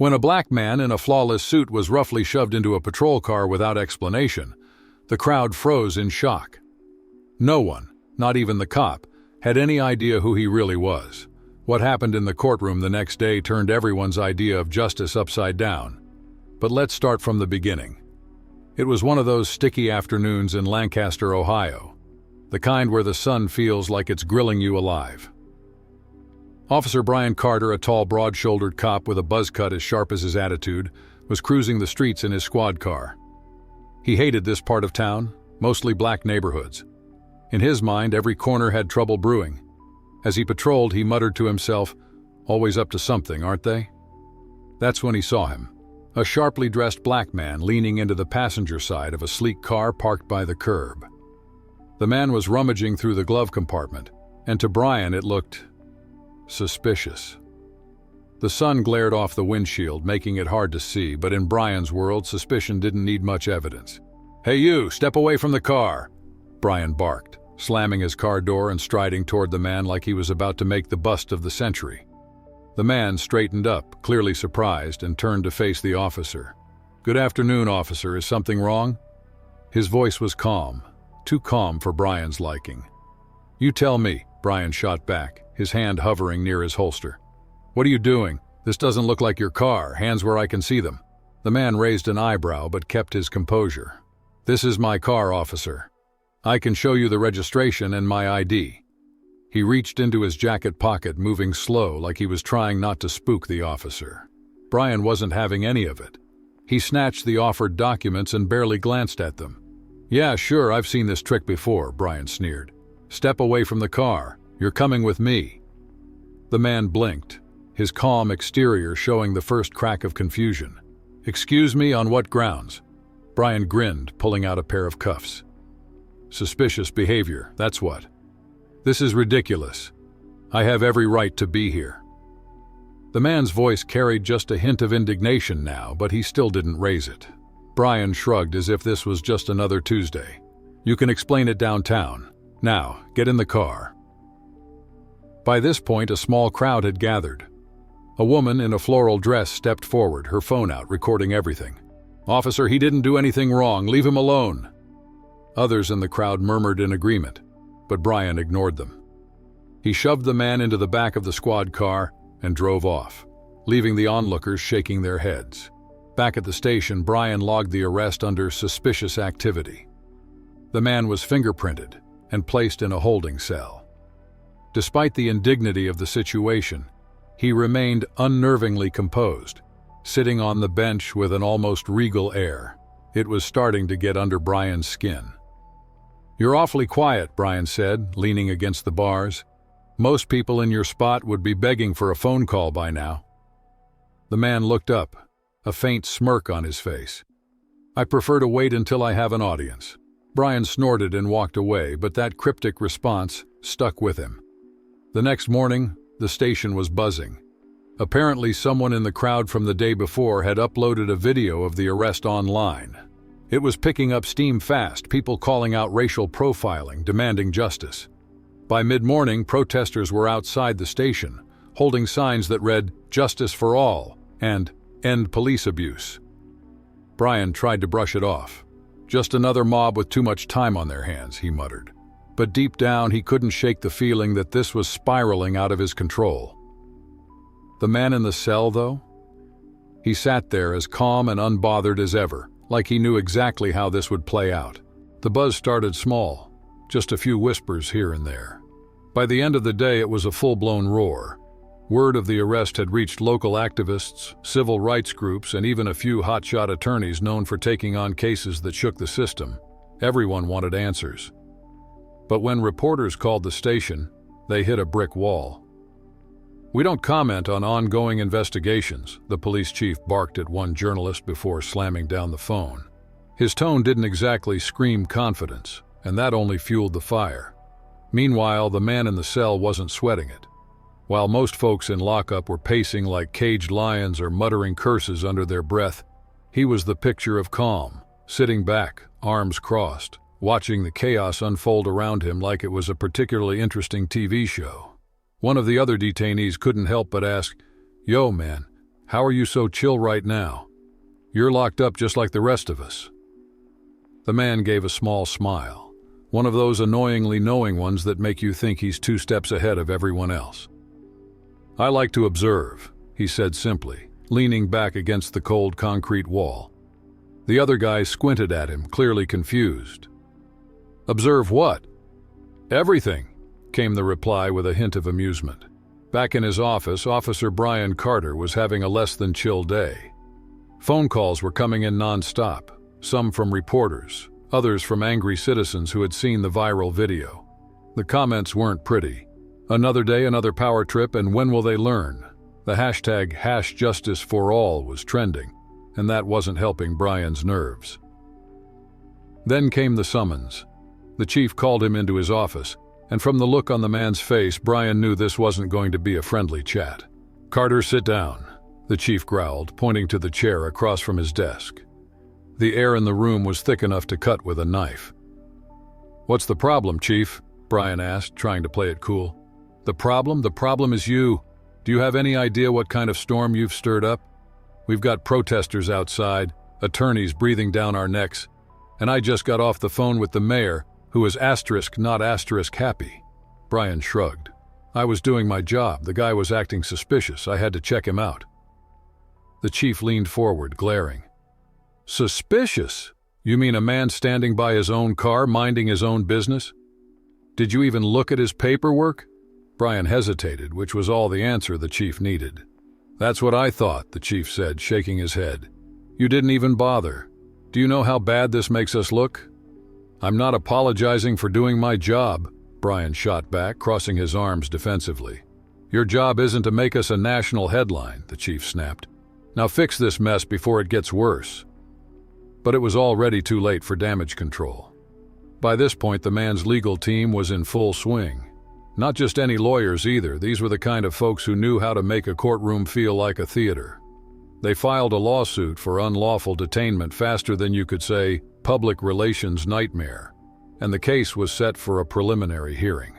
When a black man in a flawless suit was roughly shoved into a patrol car without explanation, the crowd froze in shock. No one, not even the cop, had any idea who he really was. What happened in the courtroom the next day turned everyone's idea of justice upside down. But let's start from the beginning. It was one of those sticky afternoons in Lancaster, Ohio, the kind where the sun feels like it's grilling you alive. Officer Brian Carter, a tall, broad-shouldered cop with a buzz cut as sharp as his attitude, was cruising the streets in his squad car. He hated this part of town, mostly black neighborhoods. In his mind, every corner had trouble brewing. As he patrolled, he muttered to himself, "Always up to something, aren't they?" That's when he saw him, a sharply dressed black man leaning into the passenger side of a sleek car parked by the curb. The man was rummaging through the glove compartment, and to Brian it looked suspicious. The sun glared off the windshield, making it hard to see, but in Brian's world, suspicion didn't need much evidence. "Hey you, step away from the car," Brian barked, slamming his car door and striding toward the man like he was about to make the bust of the century. The man straightened up, clearly surprised, and turned to face the officer. "Good afternoon, officer. Is something wrong?" His voice was calm, too calm for Brian's liking. "You tell me," Brian shot back, his hand hovering near his holster. "What are you doing? This doesn't look like your car. Hands where I can see them." The man raised an eyebrow but kept his composure. "This is my car, officer. I can show you the registration and my ID." He reached into his jacket pocket, moving slow like he was trying not to spook the officer. Brian wasn't having any of it. He snatched the offered documents and barely glanced at them. "Yeah, sure, I've seen this trick before," Brian sneered. "Step away from the car. You're coming with me." The man blinked, his calm exterior showing the first crack of confusion. "Excuse me, on what grounds?" Brian grinned, pulling out a pair of cuffs. "Suspicious behavior, that's what. This is ridiculous. I have every right to be here." The man's voice carried just a hint of indignation now, but he still didn't raise it. Brian shrugged as if this was just another Tuesday. "You can explain it downtown. Now, get in the car." By this point, a small crowd had gathered. A woman in a floral dress stepped forward, her phone out, recording everything. "Officer, he didn't do anything wrong. Leave him alone." Others in the crowd murmured in agreement, but Brian ignored them. He shoved the man into the back of the squad car and drove off, leaving the onlookers shaking their heads. Back at the station, Brian logged the arrest under suspicious activity. The man was fingerprinted and placed in a holding cell. Despite the indignity of the situation, he remained unnervingly composed, sitting on the bench with an almost regal air. It was starting to get under Brian's skin. "You're awfully quiet," Brian said, leaning against the bars. "Most people in your spot would be begging for a phone call by now." The man looked up, a faint smirk on his face. "I prefer to wait until I have an audience." Brian snorted and walked away, but that cryptic response stuck with him. The next morning, the station was buzzing. Apparently, someone in the crowd from the day before had uploaded a video of the arrest online. It was picking up steam fast, people calling out racial profiling, demanding justice. By mid-morning, protesters were outside the station, holding signs that read, "Justice for all," and "End police abuse." Brian tried to brush it off. "Just another mob with too much time on their hands," he muttered. But deep down, he couldn't shake the feeling that this was spiraling out of his control. The man in the cell, though? He sat there as calm and unbothered as ever, like he knew exactly how this would play out. The buzz started small, just a few whispers here and there. By the end of the day, it was a full-blown roar. Word of the arrest had reached local activists, civil rights groups, and even a few hotshot attorneys known for taking on cases that shook the system. Everyone wanted answers. But when reporters called the station, they hit a brick wall. "We don't comment on ongoing investigations," the police chief barked at one journalist before slamming down the phone. His tone didn't exactly scream confidence, and that only fueled the fire. Meanwhile, the man in the cell wasn't sweating it. While most folks in lockup were pacing like caged lions or muttering curses under their breath, he was the picture of calm, sitting back, arms crossed, watching the chaos unfold around him like it was a particularly interesting TV show. One of the other detainees couldn't help but ask, "Yo, man, How are you so chill right now? You're locked up just like the rest of us." The man gave a small smile, one of those annoyingly knowing ones that make you think he's 2 steps ahead of everyone else. "I like to observe," he said simply, leaning back against the cold concrete wall. The other guy squinted at him, clearly confused. "Observe what?" "Everything," came the reply with a hint of amusement. Back in his office, Officer Brian Carter was having a less than chill day. Phone calls were coming in non-stop, some from reporters, others from angry citizens who had seen the viral video. The comments weren't pretty. Another day, another power trip, and when will they learn? The hashtag #JusticeForAll was trending, and that wasn't helping Brian's nerves. Then came the summons. The chief called him into his office, and from the look on the man's face, Brian knew this wasn't going to be a friendly chat. "Carter, sit down," the chief growled, pointing to the chair across from his desk. The air in the room was thick enough to cut with a knife. "What's the problem, Chief?" Brian asked, trying to play it cool. The problem is you. Do you have any idea what kind of storm you've stirred up? We've got protesters outside, attorneys breathing down our necks, and I just got off the phone with the mayor, who is not happy." Brian shrugged. "I was doing my job. The guy was acting suspicious. I had to check him out." The chief leaned forward, glaring. "Suspicious? You mean a man standing by his own car, minding his own business? Did you even look at his paperwork?" Brian hesitated, which was all the answer the chief needed. "That's what I thought," the chief said, shaking his head. "You didn't even bother. Do you know how bad this makes us look?" "I'm not apologizing for doing my job," Brian shot back, crossing his arms defensively. "Your job isn't to make us a national headline," the chief snapped. "Now fix this mess before it gets worse." But it was already too late for damage control. By this point, the man's legal team was in full swing. Not just any lawyers either. These were the kind of folks who knew how to make a courtroom feel like a theater. They filed a lawsuit for unlawful detainment faster than you could say public relations nightmare, and the case was set for a preliminary hearing.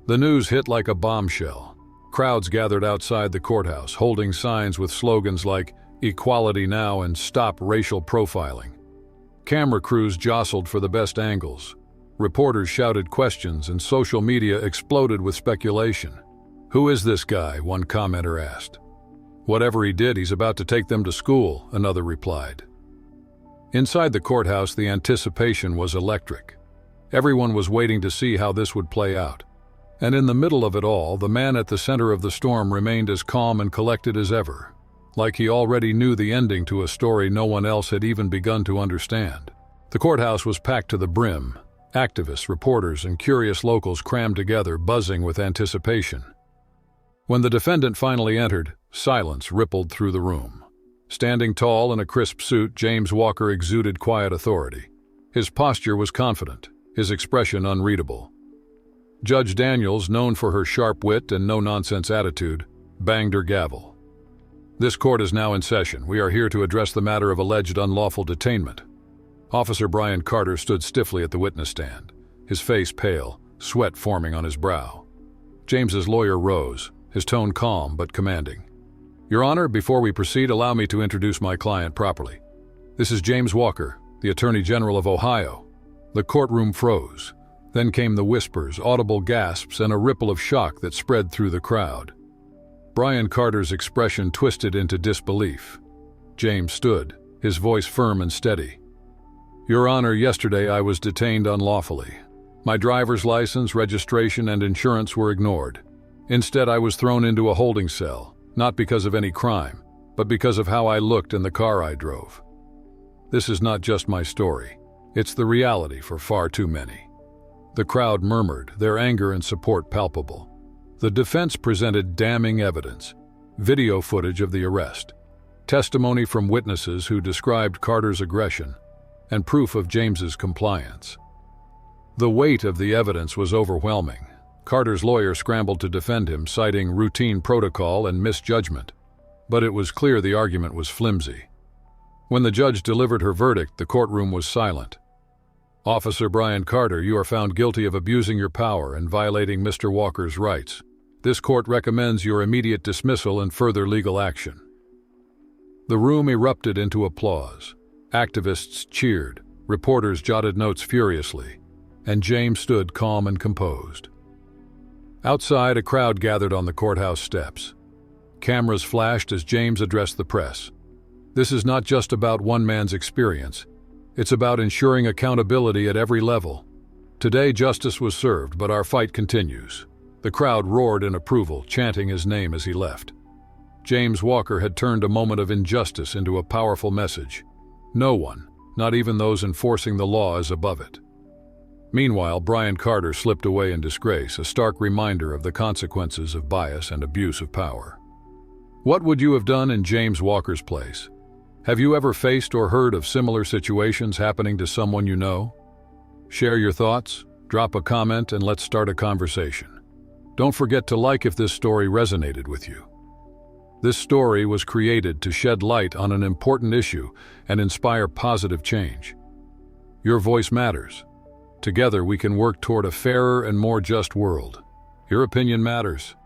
The news hit like a bombshell. Crowds gathered outside the courthouse, holding signs with slogans like "Equality Now" and "Stop Racial Profiling." Camera crews jostled for the best angles. Reporters shouted questions, and social media exploded with speculation. "Who is this guy?" one commenter asked. "Whatever he did, he's about to take them to school," another replied. Inside the courthouse, the anticipation was electric. Everyone was waiting to see how this would play out. And in the middle of it all, the man at the center of the storm remained as calm and collected as ever, like he already knew the ending to a story no one else had even begun to understand. The courthouse was packed to the brim. Activists, reporters, and curious locals crammed together, buzzing with anticipation. When the defendant finally entered, silence rippled through the room. Standing tall in a crisp suit, James Walker exuded quiet authority. His posture was confident, his expression unreadable. Judge Daniels, known for her sharp wit and no-nonsense attitude, banged her gavel. "This court is now in session. We are here to address the matter of alleged unlawful detainment." Officer Brian Carter stood stiffly at the witness stand, his face pale, sweat forming on his brow. James's lawyer rose, his tone calm but commanding. "Your Honor, before we proceed, allow me to introduce my client properly. This is James Walker, the Attorney General of Ohio." The courtroom froze. Then came the whispers, audible gasps, and a ripple of shock that spread through the crowd. Brian Carter's expression twisted into disbelief. James stood, his voice firm and steady. "Your Honor, yesterday I was detained unlawfully. My driver's license, registration, and insurance were ignored. Instead, I was thrown into a holding cell, not because of any crime, but because of how I looked in the car I drove. This is not just my story. It's the reality for far too many." The crowd murmured, their anger and support palpable. The defense presented damning evidence, video footage of the arrest, testimony from witnesses who described Carter's aggression, and proof of James's compliance. The weight of the evidence was overwhelming. Carter's lawyer scrambled to defend him, citing routine protocol and misjudgment, but it was clear the argument was flimsy. When the judge delivered her verdict, the courtroom was silent. "Officer Brian Carter, you are found guilty of abusing your power and violating Mr. Walker's rights. This court recommends your immediate dismissal and further legal action." The room erupted into applause. Activists cheered, reporters jotted notes furiously, and James stood calm and composed. Outside, a crowd gathered on the courthouse steps. Cameras flashed as James addressed the press. This is not just about one man's experience. It's about ensuring accountability at every level. Today, justice was served, but our fight continues. The crowd roared in approval, chanting his name as he left. James Walker had turned a moment of injustice into a powerful message. No one, not even those enforcing the law, is above it. Meanwhile, Brian Carter slipped away in disgrace, a stark reminder of the consequences of bias and abuse of power. What would you have done in James Walker's place? Have you ever faced or heard of similar situations happening to someone you know? Share your thoughts, drop a comment, and let's start a conversation. Don't forget to like if this story resonated with you. This story was created to shed light on an important issue and inspire positive change. Your voice matters. Together we can work toward a fairer and more just world. Your opinion matters.